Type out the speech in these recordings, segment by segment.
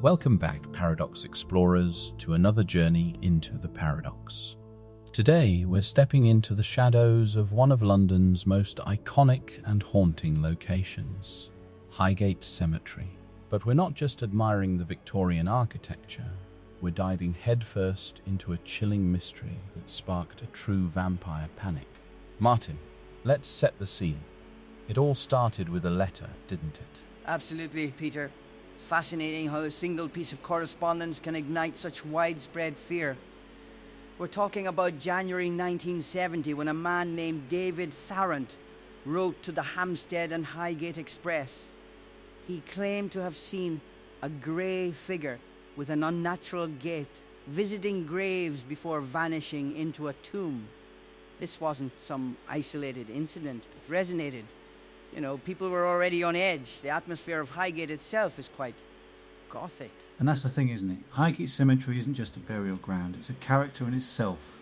Welcome back, Paradox Explorers, to another journey into the paradox. Today, we're stepping into the shadows of one of London's most iconic and haunting locations, Highgate Cemetery. But we're not just admiring the Victorian architecture, we're diving headfirst into a chilling mystery that sparked a true vampire panic. Martin, let's set the scene. It all started with a letter, didn't it? Absolutely, Peter. It's fascinating how a single piece of correspondence can ignite such widespread fear. We're talking about January 1970 when a man named David Farrant wrote to the Hampstead and Highgate Express. He claimed to have seen a grey figure with an unnatural gait, visiting graves before vanishing into a tomb. This wasn't some isolated incident. It resonated. You know, people were already on edge. The atmosphere of Highgate itself is quite gothic. And that's the thing, isn't it? Highgate Cemetery isn't just a burial ground, it's a character in itself.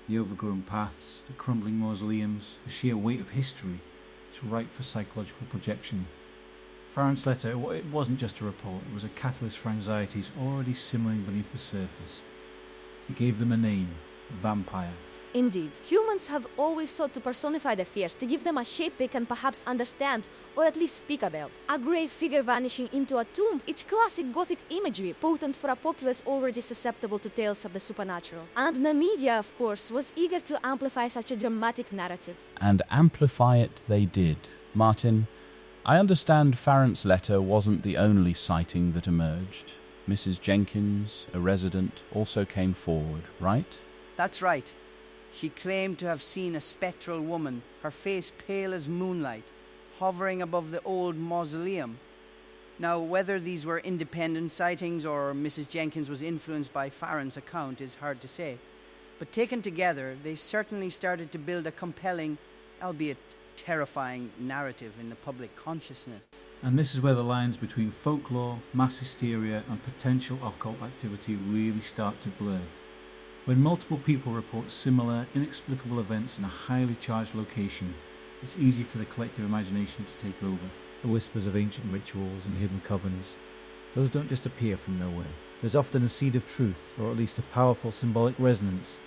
The overgrown paths, the crumbling mausoleums, the sheer weight of history. It's ripe for psychological projection. Farrant's letter, it wasn't just a report, it was a catalyst for anxieties already simmering beneath the surface. It gave them a name, vampire. Indeed, humans have always sought to personify their fears, to give them a shape they can perhaps understand, or at least speak about. A grey figure vanishing into a tomb, it's classic Gothic imagery, potent for a populace already susceptible to tales of the supernatural. And the media, of course, was eager to amplify such a dramatic narrative. And amplify it they did. Martin, I understand Farrant's letter wasn't the only sighting that emerged. Mrs. Jenkins, a resident, also came forward, right? That's right. She claimed to have seen a spectral woman, her face pale as moonlight, hovering above the old mausoleum. Now, whether these were independent sightings or Mrs. Jenkins was influenced by Farrant's account is hard to say. But taken together, they certainly started to build a compelling, albeit terrifying, narrative in the public consciousness. And this is where the lines between folklore, mass hysteria and potential occult activity really start to blur. When multiple people report similar, inexplicable events in a highly charged location, it's easy for the collective imagination to take over. The whispers of ancient rituals and hidden covens, those don't just appear from nowhere. There's often a seed of truth, or at least a powerful symbolic resonance,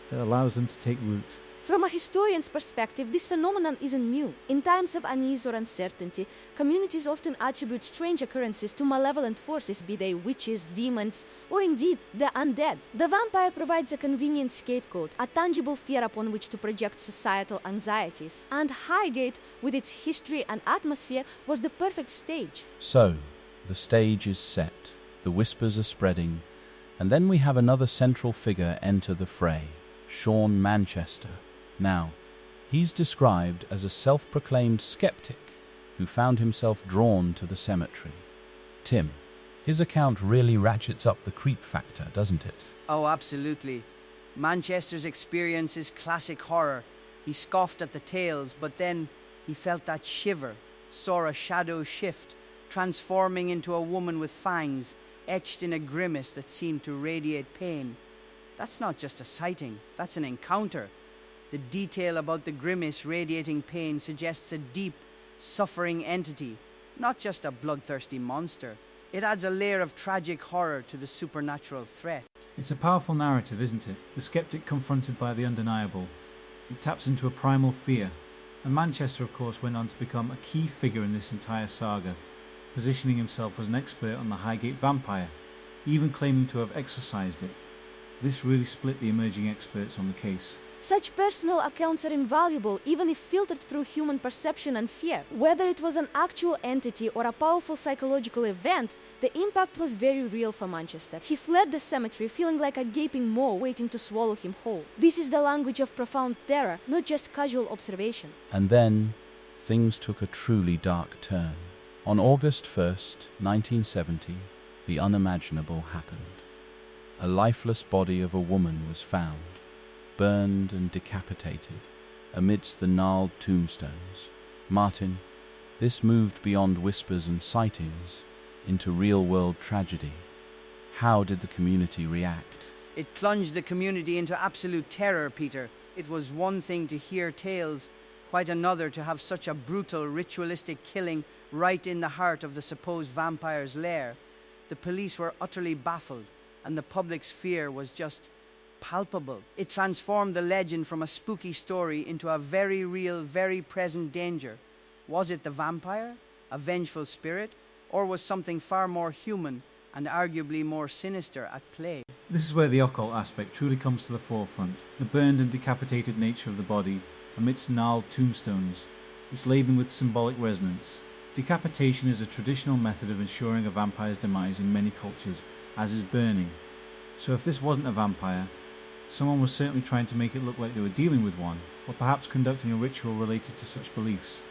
that allows them to take root. From a historian's perspective, this phenomenon isn't new. In times of unease or uncertainty, communities often attribute strange occurrences to malevolent forces, be they witches, demons, or indeed the undead. The vampire provides a convenient scapegoat, a tangible fear upon which to project societal anxieties. And Highgate, with its history and atmosphere, was the perfect stage. So, the stage is set, the whispers are spreading, and then we have another central figure enter the fray, Sean Manchester. Now, he's described as a self-proclaimed skeptic who found himself drawn to the cemetery. Tim, his account really ratchets up the creep factor, doesn't it? Oh, absolutely. Manchester's experience is classic horror. He scoffed at the tales, but then he felt that shiver, saw a shadow shift, transforming into a woman with fangs, etched in a grimace that seemed to radiate pain. That's not just a sighting, that's an encounter. The detail about the grimace radiating pain suggests a deep, suffering entity, not just a bloodthirsty monster. It adds a layer of tragic horror to the supernatural threat. It's a powerful narrative, isn't it? The skeptic confronted by the undeniable. It taps into a primal fear. And Manchester, of course, went on to become a key figure in this entire saga, positioning himself as an expert on the Highgate vampire, even claiming to have exorcised it. This really split the emerging experts on the case. Such personal accounts are invaluable, even if filtered through human perception and fear. Whether it was an actual entity or a powerful psychological event, the impact was very real for Manchester. He fled the cemetery feeling like a gaping maw waiting to swallow him whole. This is the language of profound terror, not just casual observation. And then, things took a truly dark turn. On August 1st, 1970, the unimaginable happened. A lifeless body of a woman was found, burned and decapitated, amidst the gnarled tombstones. Martin, this moved beyond whispers and sightings into real-world tragedy. How did the community react? It plunged the community into absolute terror, Peter. It was one thing to hear tales, quite another to have such a brutal, ritualistic killing right in the heart of the supposed vampire's lair. The police were utterly baffled, and the public's fear was just palpable. It transformed the legend from a spooky story into a very real, very present danger. Was it the vampire, a vengeful spirit, or was something far more human and arguably more sinister at play? This is where the occult aspect truly comes to the forefront. The burned and decapitated nature of the body amidst gnarled tombstones. It's laden with symbolic resonance. Decapitation is a traditional method of ensuring a vampire's demise in many cultures, as is burning. So if this wasn't a vampire, someone was certainly trying to make it look like they were dealing with one, or perhaps conducting a ritual related to such beliefs.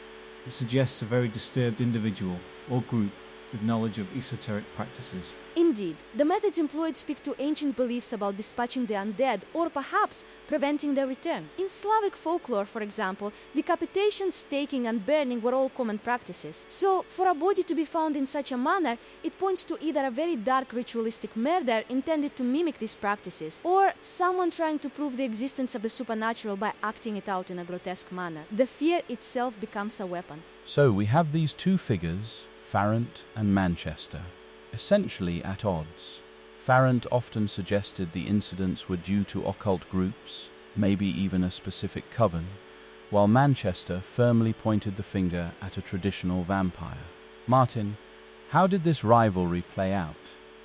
It suggests a very disturbed individual or group with knowledge of esoteric practices. Indeed, the methods employed speak to ancient beliefs about dispatching the undead or perhaps preventing their return. In Slavic folklore, for example, decapitation, staking and burning were all common practices. So, for a body to be found in such a manner, it points to either a very dark ritualistic murder intended to mimic these practices, or someone trying to prove the existence of the supernatural by acting it out in a grotesque manner. The fear itself becomes a weapon. So we have these two figures, Farrant and Manchester, essentially at odds. Farrant often suggested the incidents were due to occult groups, maybe even a specific coven, while Manchester firmly pointed the finger at a traditional vampire. Martin, how did this rivalry play out,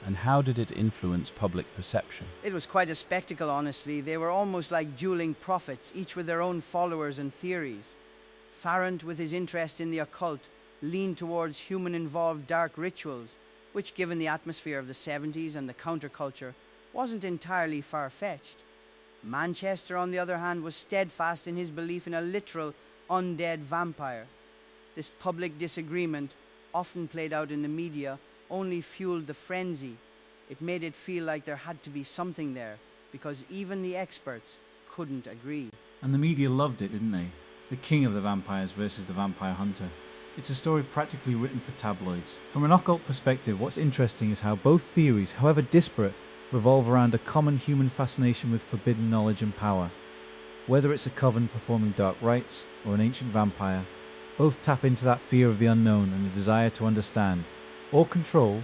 and how did it influence public perception? It was quite a spectacle, honestly. They were almost like dueling prophets, each with their own followers and theories. Farrant, with his interest in the occult, leaned towards human-involved dark rituals, which, given the atmosphere of the 70s and the counterculture, wasn't entirely far-fetched. Manchester, on the other hand, was steadfast in his belief in a literal undead vampire. This public disagreement, often played out in the media, only fueled the frenzy. It made it feel like there had to be something there, because even the experts couldn't agree. And the media loved it, didn't they? The king of the vampires versus the vampire hunter. It's a story practically written for tabloids. From an occult perspective, what's interesting is how both theories, however disparate, revolve around a common human fascination with forbidden knowledge and power. Whether it's a coven performing dark rites or an ancient vampire, both tap into that fear of the unknown and the desire to understand, or control,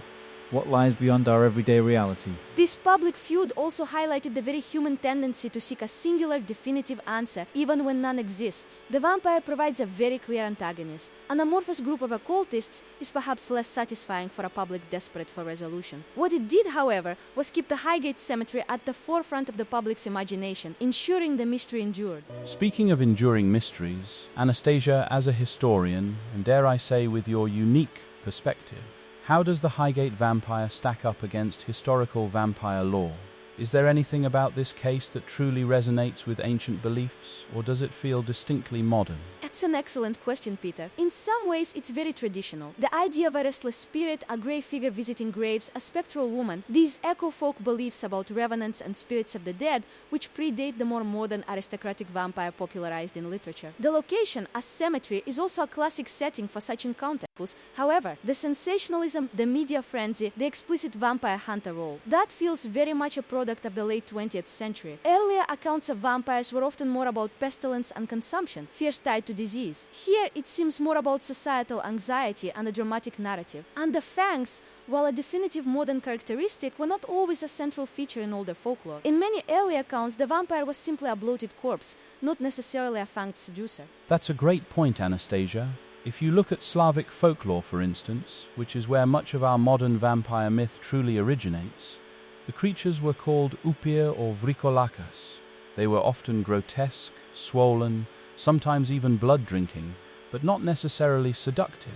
what lies beyond our everyday reality. This public feud also highlighted the very human tendency to seek a singular, definitive answer, even when none exists. The vampire provides a very clear antagonist. An amorphous group of occultists is perhaps less satisfying for a public desperate for resolution. What it did, however, was keep the Highgate Cemetery at the forefront of the public's imagination, ensuring the mystery endured. Speaking of enduring mysteries, Anastasia, as a historian, and dare I say with your unique perspective, how does the Highgate vampire stack up against historical vampire lore? Is there anything about this case that truly resonates with ancient beliefs, or does it feel distinctly modern? That's an excellent question, Peter. In some ways, it's very traditional. The idea of a restless spirit, a grey figure visiting graves, a spectral woman, these eco-folk beliefs about revenants and spirits of the dead, which predate the more modern aristocratic vampire popularized in literature. The location, a cemetery, is also a classic setting for such encounters. However, the sensationalism, the media frenzy, the explicit vampire hunter role, that feels very much a product of the late 20th century. Earlier accounts of vampires were often more about pestilence and consumption, fears tied to disease. Here, it seems more about societal anxiety and a dramatic narrative. And the fangs, while a definitive modern characteristic, were not always a central feature in older folklore. In many early accounts, the vampire was simply a bloated corpse, not necessarily a fanged seducer. That's a great point, Anastasia. If you look at Slavic folklore, for instance, which is where much of our modern vampire myth truly originates, the creatures were called upir or vrikolakas. They were often grotesque, swollen, sometimes even blood-drinking, but not necessarily seductive.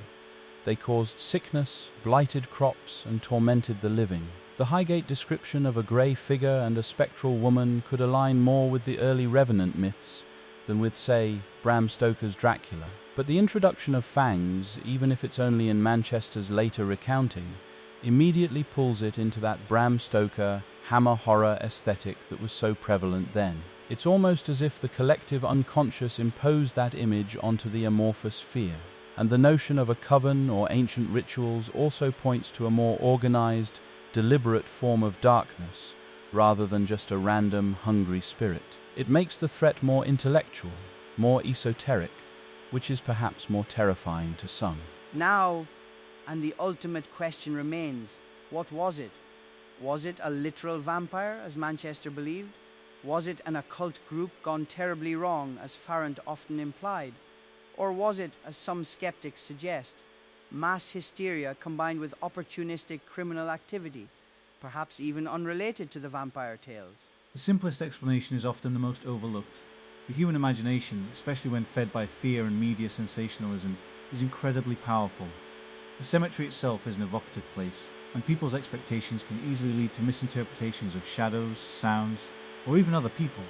They caused sickness, blighted crops, and tormented the living. The Highgate description of a grey figure and a spectral woman could align more with the early Revenant myths than with, say, Bram Stoker's Dracula. But the introduction of fangs, even if it's only in Manchester's later recounting, immediately pulls it into that Bram Stoker hammer horror aesthetic that was so prevalent then. It's almost as if the collective unconscious imposed that image onto the amorphous fear. And the notion of a coven or ancient rituals also points to a more organized, deliberate form of darkness, rather than just a random, hungry spirit. It makes the threat more intellectual, more esoteric, which is perhaps more terrifying to some. Now, and the ultimate question remains, What was it? Was it a literal vampire, as Manchester believed? Was it an occult group gone terribly wrong, as Farrant often implied? Or was it, as some skeptics suggest, mass hysteria combined with opportunistic criminal activity, perhaps even unrelated to the vampire tales? The simplest explanation is often the most overlooked. The human imagination, especially when fed by fear and media sensationalism, is incredibly powerful. The cemetery itself is an evocative place, and people's expectations can easily lead to misinterpretations of shadows, sounds, or even other people.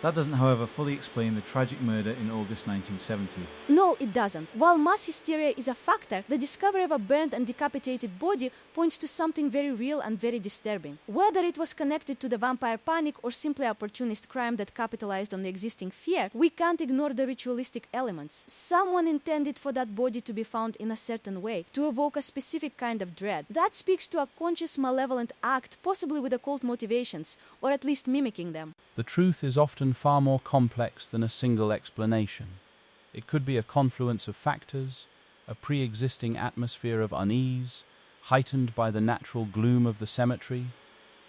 That doesn't, however, fully explain the tragic murder in August 1970. No, it doesn't. While mass hysteria is a factor, the discovery of a burned and decapitated body points to something very real and very disturbing. Whether it was connected to the vampire panic or simply opportunist crime that capitalized on the existing fear, we can't ignore the ritualistic elements. Someone intended for that body to be found in a certain way, to evoke a specific kind of dread. That speaks to a conscious malevolent act, possibly with occult motivations, or at least mimicking them. The truth is often far more complex than a single explanation. It could be a confluence of factors, a pre-existing atmosphere of unease, heightened by the natural gloom of the cemetery,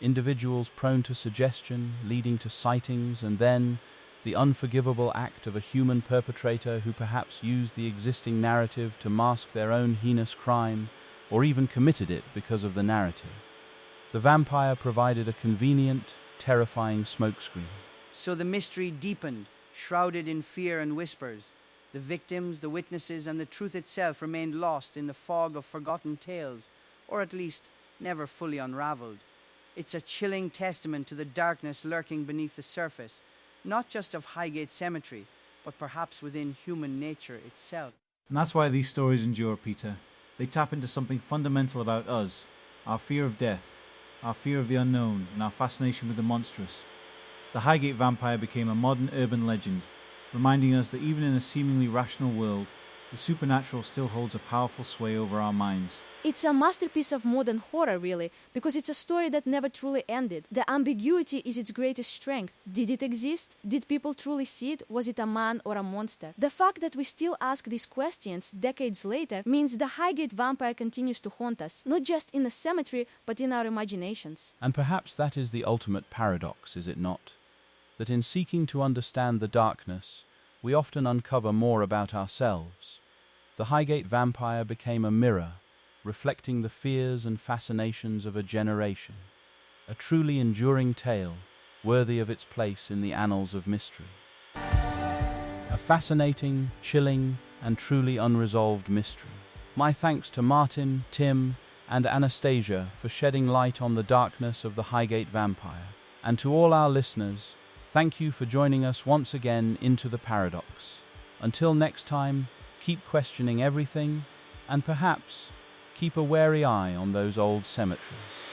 individuals prone to suggestion leading to sightings, and then the unforgivable act of a human perpetrator who perhaps used the existing narrative to mask their own heinous crime, or even committed it because of the narrative. The vampire provided a convenient, terrifying smokescreen. So the mystery deepened, shrouded in fear and whispers. The victims, the witnesses, and the truth itself remained lost in the fog of forgotten tales, or at least never fully unraveled. It's a chilling testament to the darkness lurking beneath the surface, not just of Highgate Cemetery, but perhaps within human nature itself. And that's why these stories endure, Peter. They tap into something fundamental about us, our fear of death, our fear of the unknown, and our fascination with the monstrous. The Highgate vampire became a modern urban legend, reminding us that even in a seemingly rational world, the supernatural still holds a powerful sway over our minds. It's a masterpiece of modern horror, really, because it's a story that never truly ended. The ambiguity is its greatest strength. Did it exist? Did people truly see it? Was it a man or a monster? The fact that we still ask these questions decades later means the Highgate vampire continues to haunt us, not just in the cemetery, but in our imaginations. And perhaps that is the ultimate paradox, is it not? That in seeking to understand the darkness, we often uncover more about ourselves. The Highgate vampire became a mirror, reflecting the fears and fascinations of a generation, a truly enduring tale, worthy of its place in the annals of mystery. A fascinating, chilling, and truly unresolved mystery. My thanks to Martin, Tim, and Anastasia for shedding light on the darkness of the Highgate vampire. And to all our listeners, thank you for joining us once again into the paradox. Until next time, keep questioning everything, and perhaps keep a wary eye on those old cemeteries.